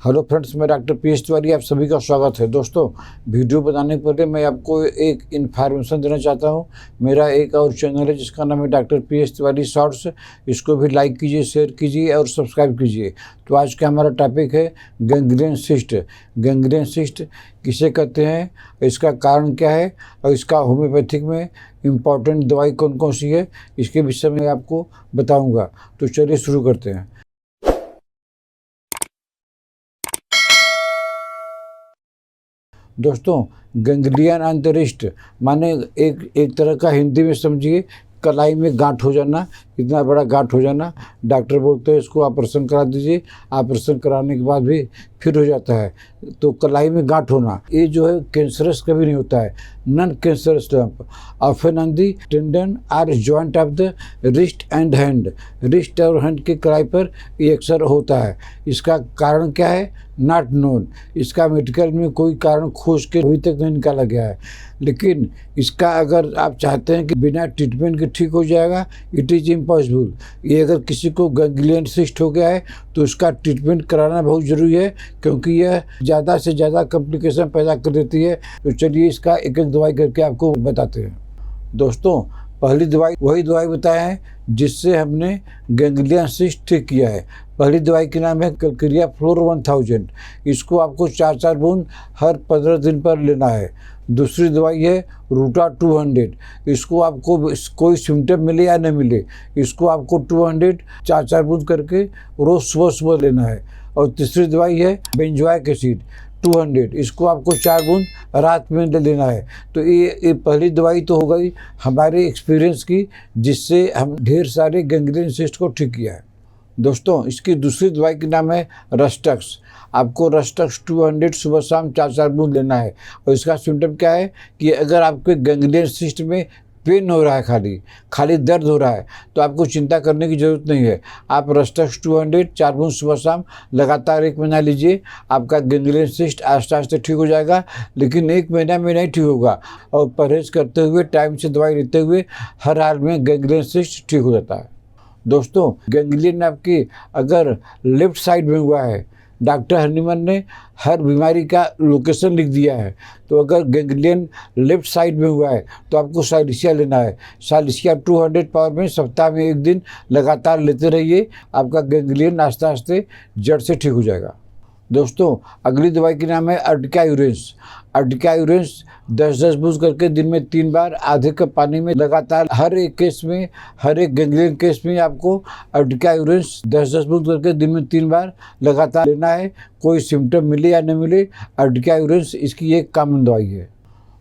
Hello friends, मैं doctor P S Tiwari, आप सभी का स्वागत है। दोस्तों, वीडियो बताने के पहले मैं आपको एक इन्फॉर्मेशन देना चाहता हूं। मेरा एक और चैनल है जिसका नाम है doctor P S Tiwari shorts. इसको भी लाइक कीजिए, शेयर कीजिए और सब्सक्राइब कीजिए। तो आज का हमारा टॉपिक है गैंग्रीन सिस्ट। गैंग्रीन सिस्ट किसे कहते हैं, इसका कारण क्या है और इसका होम्योपैथिक में इम्पॉर्टेंट दवाई कौन कौन सी है, इसके विषय में आपको बताऊँगा। तो चलिए शुरू करते हैं। दोस्तों, गैंग्लियन ऑन द रिस्ट माने एक तरह का हिंदी में समझिए कलाई में गांठ हो जाना, इतना बड़ा गांठ हो जाना। डॉक्टर बोलते हैं इसको ऑपरेशन करा दीजिए। ऑपरेशन कराने के बाद भी फिर हो जाता है। तो कलाई में गांठ होना ये जो है कैंसरस कभी नहीं होता है, non cancerous lump. Often on the tendon or joint of the wrist and hand. Wrist और हैंड के कलाई पर ये अक्सर होता है। इसका कारण क्या है, नॉट नोन। इसका मेडिकल में कोई कारण खोज के अभी तक नहीं निकाला गया है। लेकिन इसका अगर आप चाहते हैं कि बिना ट्रीटमेंट के ठीक हो जाएगा, इट इज़ इम्पॉसिबल। ये अगर किसी को गैंग्लियन सिस्ट हो गया है तो उसका ट्रीटमेंट कराना बहुत ज़रूरी है, क्योंकि यह ज़्यादा से ज़्यादा कॉम्प्लिकेशन पैदा कर देती है। तो चलिए इसका एक एक दवाई करके आपको बताते हैं। दोस्तों, पहली दवाई वही दवाई बताया है जिससे हमने गैंग्लियन सिस्ट ठीक किया है। पहली दवाई के नाम है कैलकेरिया फ्लोर 1000। इसको आपको 4 बूंद हर 15 दिन पर लेना है। दूसरी दवाई है रूटा 200। इसको आपको कोई सिम्टम मिले या न मिले, इसको आपको 200 4 बूंद करके रोज़ सुबह सुबह लेना है। और तीसरी दवाई है बेंजोइक एसिड 200। इसको आपको 4 बूंद रात में लेना है। तो ये पहली दवाई तो हो गई हमारे एक्सपीरियंस की, जिससे हम ढेर सारे गैंग्लियन सिस्ट को ठीक किया है। दोस्तों, इसकी दूसरी दवाई का नाम है रस्टक्स। आपको रस्टक्स 200 सुबह शाम 4 बूंद लेना है। और इसका सिम्टम क्या है कि अगर आपके गैंग्लियन सिस्ट में पेन हो रहा है, खाली दर्द हो रहा है, तो आपको चिंता करने की ज़रूरत नहीं है। आप रस्टक्स 200 4 बूंद सुबह शाम लगातार 1 महीना लीजिए। आपका गैंग्लियन सिस्ट आस्ते आस्ते ठीक हो जाएगा। लेकिन 1 महीना में नहीं ठीक होगा, और परहेज करते हुए, टाइम से दवाई लेते हुए हर हाल में गैंग्लियन सिस्ट ठीक हो जाता है। दोस्तों, गैंग्लियन आपकी अगर लेफ्ट साइड में हुआ है, डॉक्टर हनीमन ने हर बीमारी का लोकेशन लिख दिया है। तो अगर गैंग्लियन लेफ्ट साइड में हुआ है तो आपको साइलिसिया लेना है। साइलिसिया 200 पावर में सप्ताह में 1 दिन लगातार लेते रहिए। आपका गैंग्लियन आस्ते आस्ते जड़ से ठीक हो जाएगा। दोस्तों, अगली दवाई का नाम है अर्टिका यूरेंस। अर्टिका यूरेंस 10-10 बूंद करके दिन में 3 बार आधे कप पानी में लगातार हर एक केस में, हर एक गैंग्लियन केस में आपको अर्टिका यूरेंस 10-10 बूंद करके दिन में 3 बार लगातार लेना है। कोई सिम्टम मिले या न मिले, अर्टिका यूरेंस इसकी एक कॉमन दवाई है।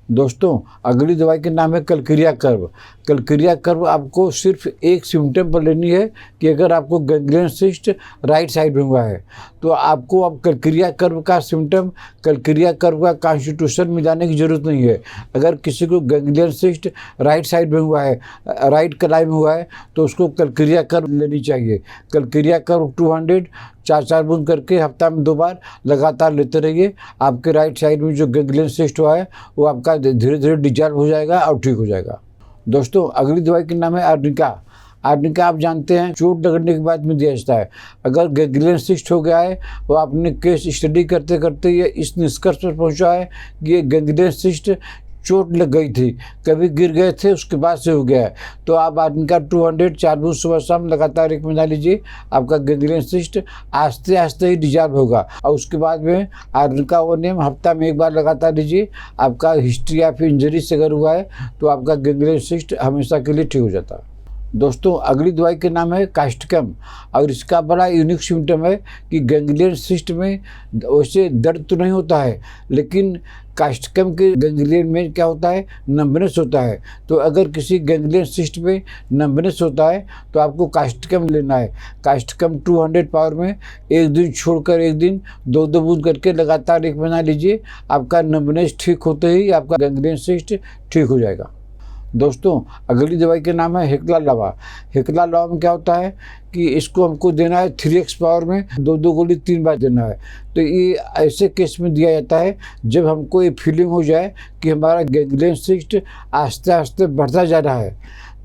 दोस्तों, अगली दवाई का नाम है कैलकेरिया कर्व। कैलकेरिया कर्व आपको सिर्फ एक सिम्टम पर लेनी है कि अगर आपको गैंग्लियन सिस्ट राइट साइड में हुआ है तो आपको अब कैलकेरिया कर्व का सिम्टम, कैलकेरिया कर्व का कॉन्स्टिट्यूशन में जाने की ज़रूरत नहीं है। अगर किसी को गैंग्लियन सिस्ट राइट साइड में हुआ है, राइट कलाई में हुआ है, तो उसको कैलकेरिया कर्व लेनी चाहिए। कैलकेरिया कर्व 200 4 बूंद करके हफ्ता में 2 बार लगातार लेते रहिए। आपके राइट साइड में जो गैंग्लियन सिस्ट हुआ है वो आपका धीरे धीरे डिजॉल्व हो जाएगा और ठीक हो जाएगा। दोस्तों, अगली दवाई का नाम है आर्निका। आर्निका आप जानते हैं चोट लगने के बाद में दिया जाता है। अगर गैंग्लियन सिस्ट हो गया है तो आपने केस स्टडी करते करते ये इस निष्कर्ष पर पहुंचा है कि ये गैंग्लियन सिस्ट चोट लग गई थी, कभी गिर गए थे, उसके बाद से हो गया है। तो आप आर्निका 200 4 बूंद सुबह शाम लगातार 1 महीना लीजिए। आपका गैंग्लियन सिस्ट आस्ते आस्ते ही डिजॉल्व होगा। और उसके बाद में आर्निका ओनियम हफ्ता में 1 बार लगातार लीजिए। आपका हिस्ट्री ऑफ इंजरी से अगर हुआ है तो आपका गैंग्लियन सिस्ट हमेशा के लिए ठीक हो जाता है। दोस्तों, अगली दवाई के नाम है कास्टिकम। और इसका बड़ा यूनिक सिम्टम है कि गैंग्लियन सिस्ट में वैसे दर्द तो नहीं होता है, लेकिन कास्टिकम के गैंग्लियन में क्या होता है, नंबनेस होता है। तो अगर किसी गैंग्लियन सिस्ट में नंबनेस होता है तो आपको कास्टिकम लेना है। कास्टिकम 200 पावर में 1 दिन छोड़कर 1 दिन 2-2 बूंद करके लगातार 1 महीना लीजिए। आपका नंबनेस ठीक होते ही आपका गैंग्लियन सिस्ट ठीक हो जाएगा। दोस्तों, अगली दवाई का नाम है हेक्ला लावा। हेक्ला लावा में क्या होता है कि इसको हमको देना है 3x पावर में 2-2 गोली 3 बार देना है। तो ये ऐसे केस में दिया जाता है जब हमको ये फीलिंग हो जाए कि हमारा गैंग्लियन सिस्ट आस्ते आस्ते बढ़ता जा रहा है।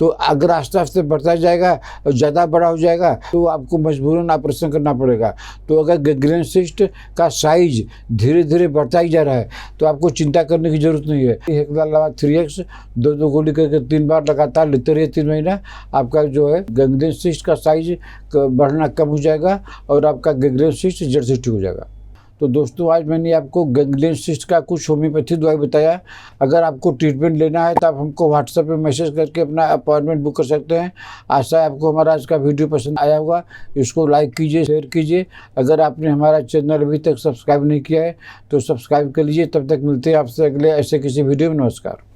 तो अगर आस्ते आस्ते बढ़ता जाएगा और ज़्यादा बड़ा हो जाएगा तो आपको मजबूरन ऑपरेशन करना पड़ेगा। तो अगर गैंग्रीन सिस्ट का साइज धीरे धीरे बढ़ता ही जा रहा है तो आपको चिंता करने की ज़रूरत नहीं है। हेक्सालामाद 3x 2 गोली करके 3 बार लगातार लेते रहिए 3 महीना, आपका जो है गैंग्रीन सिस्ट का साइज बढ़ना कम हो जाएगा और आपका गैंग्रीन सिस्ट जड़ से ठीक हो जाएगा। तो दोस्तों आज मैंने आपको गैंग्रीन सिस्ट का कुछ होम्योपैथी दवाई बताया। अगर आपको ट्रीटमेंट लेना है तो आप हमको व्हाट्सएप पे मैसेज करके अपना अपॉइंटमेंट बुक कर सकते हैं। आशा है आपको हमारा आज का वीडियो पसंद आया होगा। इसको लाइक कीजिए, शेयर कीजिए। अगर आपने हमारा चैनल अभी तक सब्सक्राइब नहीं किया है तो सब्सक्राइब कर लीजिए। तब तक मिलते हैं आपसे अगले ऐसे किसी वीडियो में। नमस्कार।